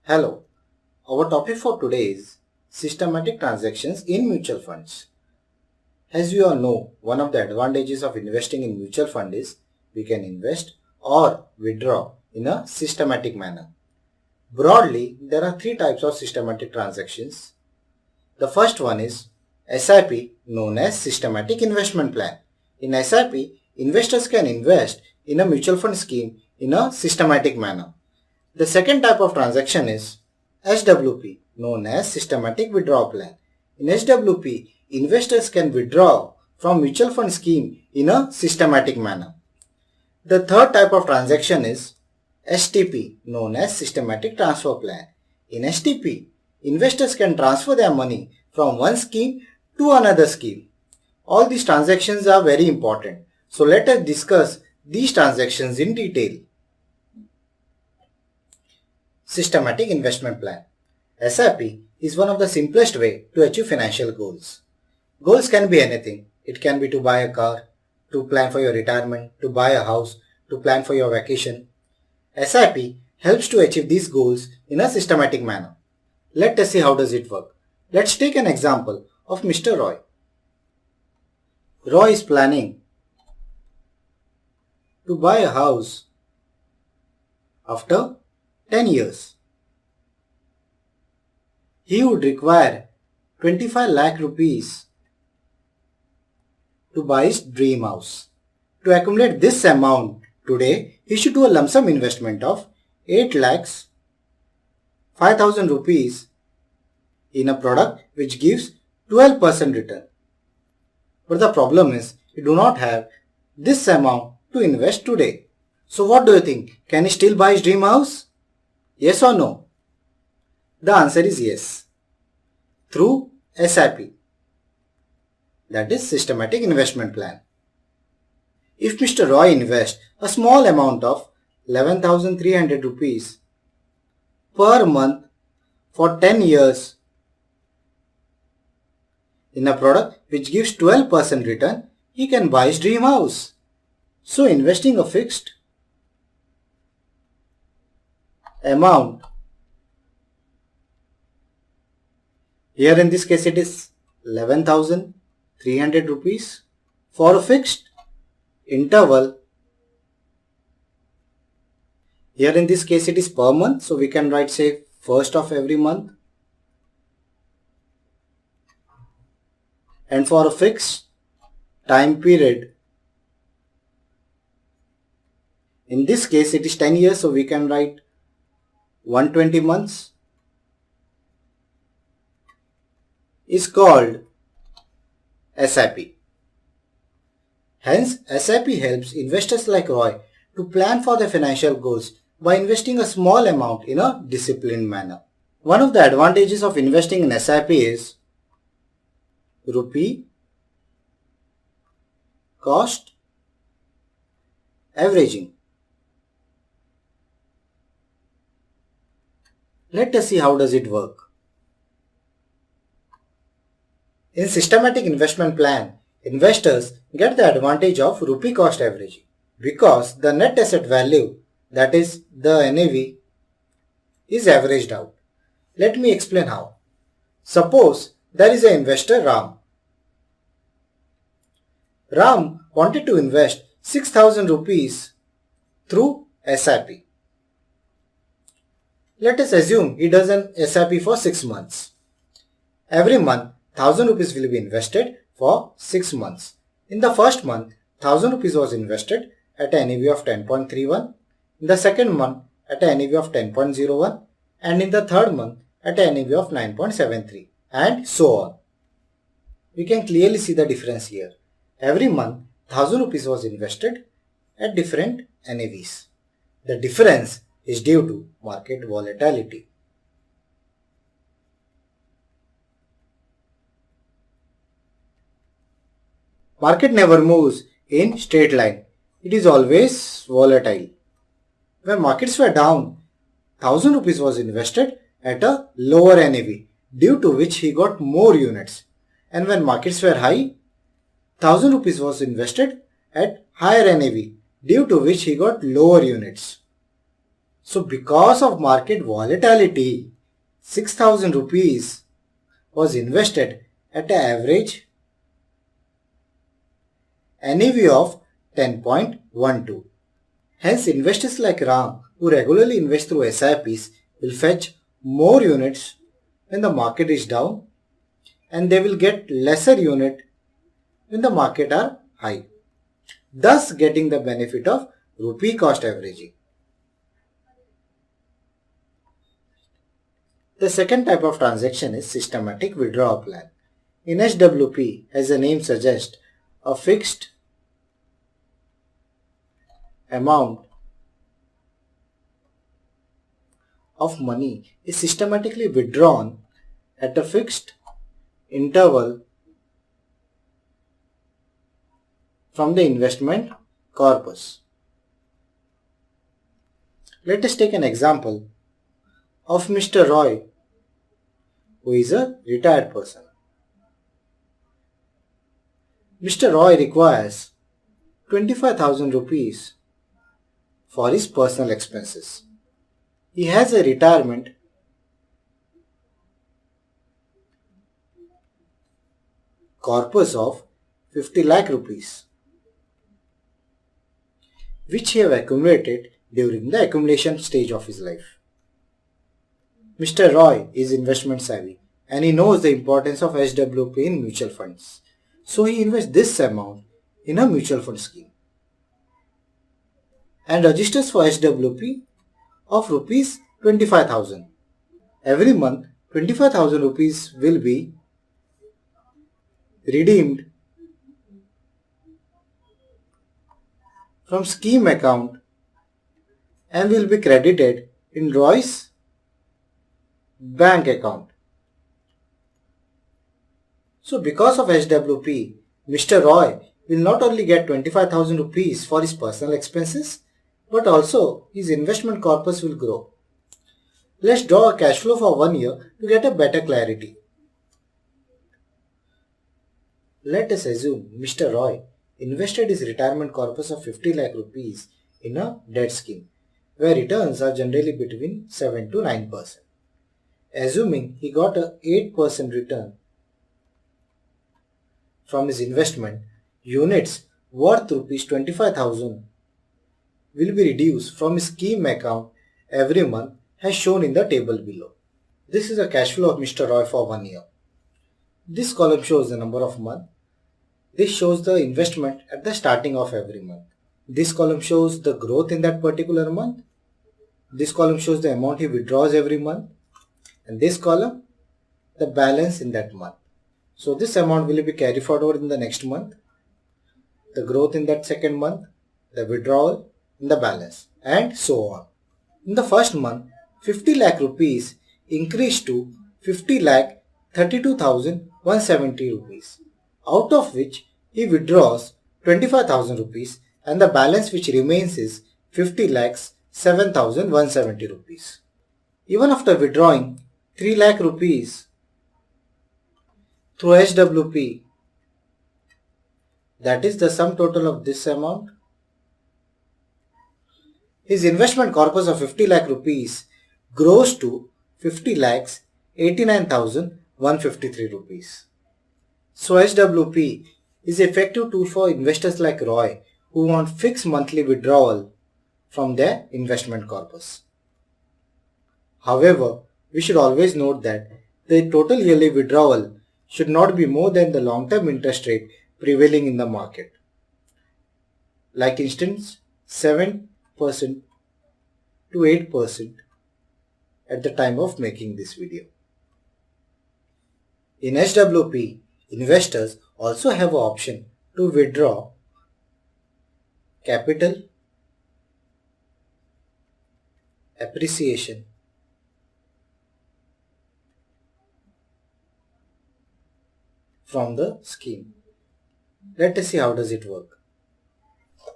Hello, our topic for today is systematic transactions in mutual funds. As we all know, one of the advantages of investing in mutual fund is we can invest or withdraw in a systematic manner. Broadly, there are three types of systematic transactions. The first one is SIP, known as Systematic Investment Plan. In SIP, investors can invest in a mutual fund scheme in a systematic manner. The second type of transaction is SWP, known as Systematic Withdrawal Plan. In SWP, investors can withdraw from mutual fund scheme in a systematic manner. The third type of transaction is STP, known as Systematic Transfer Plan. In STP, investors can transfer their money from one scheme to another scheme. All these transactions are very important. So let us discuss these transactions in detail. Systematic Investment Plan. SIP is one of the simplest way to achieve financial goals. Goals can be anything. It can be to buy a car, to plan for your retirement, to buy a house, to plan for your vacation. SIP helps to achieve these goals in a systematic manner. Let us see how does it work. Let's take an example of Mr. Roy. Roy is planning to buy a house after 10 years. He would require 25 lakh rupees to buy his dream house. To accumulate this amount today, he should do a lump sum investment of 8 lakhs 5,000 rupees in a product which gives 12% return. But the problem is, he do not have this amount to invest today. So what do you think? Can he still buy his dream house? Yes or no? The answer is yes. Through SIP. That is Systematic Investment Plan. If Mr. Roy invests a small amount of 11,300 rupees per month for 10 years in a product which gives 12% return, he can buy his dream house. So investing a fixed amount, here in this case it is 11,300 rupees for a fixed interval. Here in this case it is per month, so we can write say first of every month. And for a fixed time period, in this case it is 10 years, so we can write 120 months, is called SIP. Hence, SIP helps investors like Roy to plan for their financial goals by investing a small amount in a disciplined manner. One of the advantages of investing in SIP is rupee cost averaging. Let us see how does it work. In Systematic Investment Plan, investors get the advantage of rupee cost averaging because the net asset value, that is the NAV, is averaged out. Let me explain how. Suppose there is an investor Ram. Ram wanted to invest 6,000 rupees through SIP. Let us assume he does an SIP for 6 months. Every month 1,000 rupees will be invested for 6 months. In the first month, 1,000 rupees was invested at a NAV of 10.31, in the second month at a NAV of 10.01, and in the third month at a NAV of 9.73, and so on. We can clearly see the difference here. Every month, 1,000 rupees was invested at different NAVs. The difference is due to market volatility. Market never moves in straight line. It is always volatile. When markets were down, 1,000 rupees was invested at a lower NAV, due to which he got more units. And when markets were high, 1,000 rupees was invested at higher NAV, due to which he got lower units. So because of market volatility, 6,000 rupees was invested at an average NAV of 10.12. Hence, investors like Ram, who regularly invest through SIPs, will fetch more units when the market is down, and they will get lesser unit when the market are high, thus getting the benefit of rupee cost averaging. The second type of transaction is systematic withdrawal plan. In SWP, as the name suggests, a fixed amount of money is systematically withdrawn at a fixed interval from the investment corpus. Let us take an example of Mr. Roy, who is a retired person. Mr. Roy requires 25,000 rupees for his personal expenses. He has a retirement corpus of 50 lakh rupees, which he have accumulated during the accumulation stage of his life. Mr. Roy is investment savvy and he knows the importance of SWP in mutual funds. So he invests this amount in a mutual fund scheme and registers for SWP of rupees 25,000. Every month 25,000 rupees will be redeemed from scheme account and will be credited in Roy's bank account. So because of SWP, Mr. Roy will not only get 25,000 rupees for his personal expenses, but also his investment corpus will grow. Let's draw a cash flow for 1 year to get a better clarity. Let us assume Mr. Roy invested his retirement corpus of 50 lakh rupees in a debt scheme, where returns are generally between 7 to 9%. Assuming he got a 8% return from his investment, units worth rupees 25,000 will be reduced from his scheme account every month as shown in the table below. This is a cash flow of Mr. Roy for 1 year. This column shows the number of months. This shows the investment at the starting of every month. This column shows the growth in that particular month. This column shows the amount he withdraws every month. And this column, the balance in that month. So this amount will be carried forward in the next month, the growth in that second month, the withdrawal in the balance, and so on. In the first month, 50 lakh rupees increased to 50 lakh 32,170 rupees, out of which he withdraws 25,000 rupees and the balance which remains is 50 lakhs 7,170 rupees. Even after withdrawing 3 lakh rupees through SWP, that is the sum total of this amount, his investment corpus of 50 lakh rupees grows to 50 lakhs 89,153 rupees. So SWP is an effective tool for investors like Roy who want fixed monthly withdrawal from their investment corpus. However, we should always note that the total yearly withdrawal should not be more than the long-term interest rate prevailing in the market. Like instance, 7% to 8% at the time of making this video. In SWP, investors also have an option to withdraw capital appreciation from the scheme. Let us see how does it work.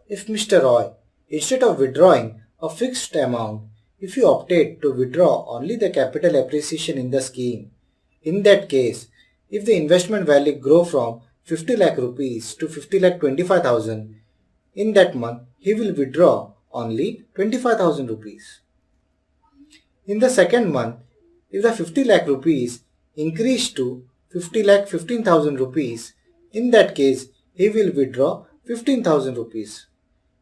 If Mr. Roy, instead of withdrawing a fixed amount, if you opted to withdraw only the capital appreciation in the scheme, in that case, if the investment value grow from 50 lakh rupees to 50 lakh 25,000, in that month he will withdraw only 25,000 rupees. In the second month, if the 50 lakh rupees increased to 50 lakh 15,000 rupees, in that case, he will withdraw 15,000 rupees.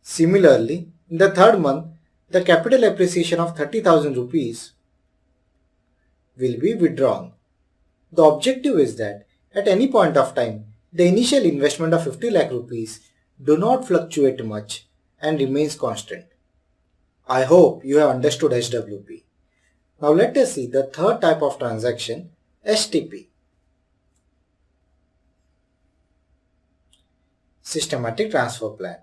Similarly, in the third month, the capital appreciation of 30,000 rupees will be withdrawn. The objective is that at any point of time, the initial investment of 50 lakh rupees do not fluctuate much and remains constant. I hope you have understood SWP. Now let us see the third type of transaction, STP. Systematic Transfer Plan.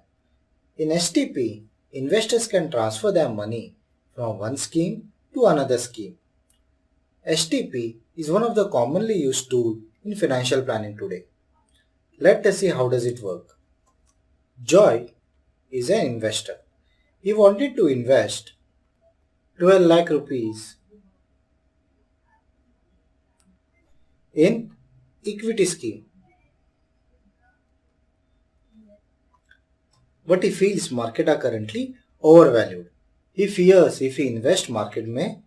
In STP, investors can transfer their money from one scheme to another scheme. STP is one of the commonly used tools in financial planning today. Let us see how does it work. Joy is an investor. He wanted to invest 12 lakh rupees in equity scheme. But he feels market are currently overvalued. He fears if he invests, market may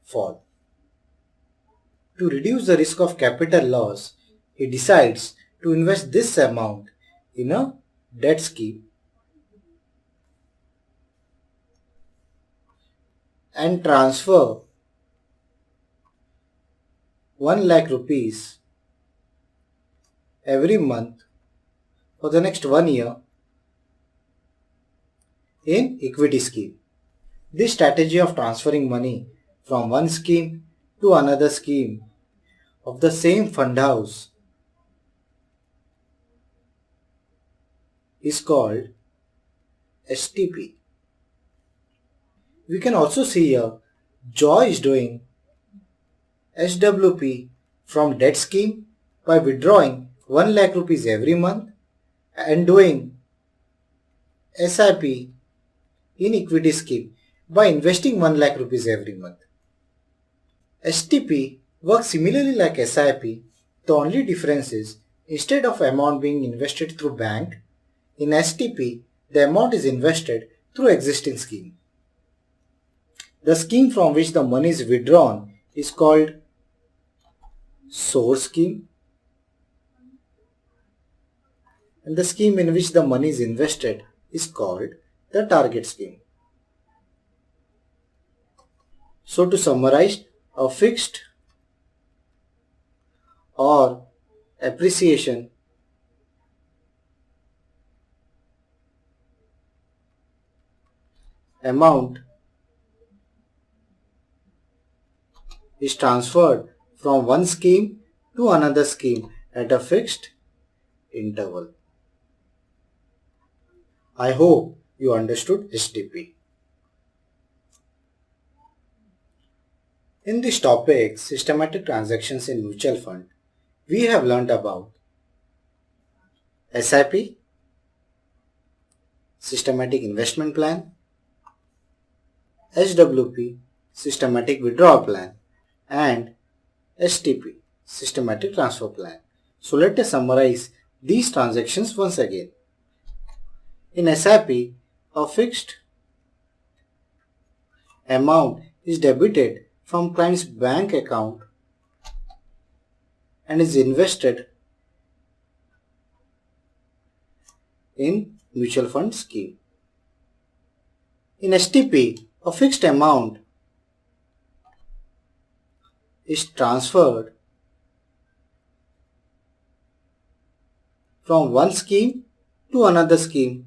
fall. To reduce the risk of capital loss, he decides to invest this amount in a debt scheme and transfer 1 lakh rupees every month for the next 1 year in equity scheme. This strategy of transferring money from one scheme to another scheme of the same fund house is called STP. We can also see here Joy is doing SWP from debt scheme by withdrawing 1 lakh rupees every month and doing SIP in equity scheme by investing 1 lakh rupees every month. STP works similarly like SIP. The only difference is instead of amount being invested through bank, in STP the amount is invested through existing scheme. The scheme from which the money is withdrawn is called source scheme, and the scheme in which the money is invested is called the target scheme. So to summarize, a fixed or appreciation amount is transferred from one scheme to another scheme at a fixed interval. I hope you understood STP. In this topic, systematic transactions in mutual fund, we have learnt about SIP, systematic investment plan, SWP, systematic withdrawal plan, and STP, systematic transfer plan. So let us summarize these transactions once again. In SIP, a fixed amount is debited from client's bank account and is invested in mutual fund scheme. In STP, a fixed amount is transferred from one scheme to another scheme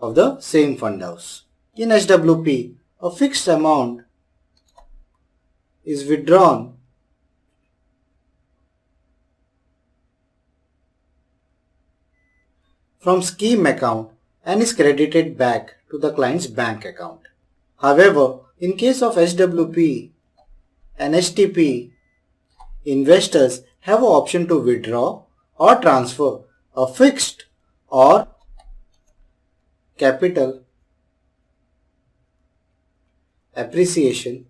of the same fund house. In SWP, a fixed amount is withdrawn from scheme account and is credited back to the client's bank account. However, in case of SWP and STP, investors have an option to withdraw or transfer a fixed or capital appreciation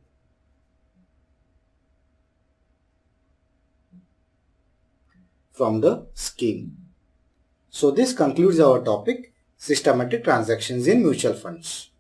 from the scheme. So this concludes our topic, systematic transactions in mutual funds.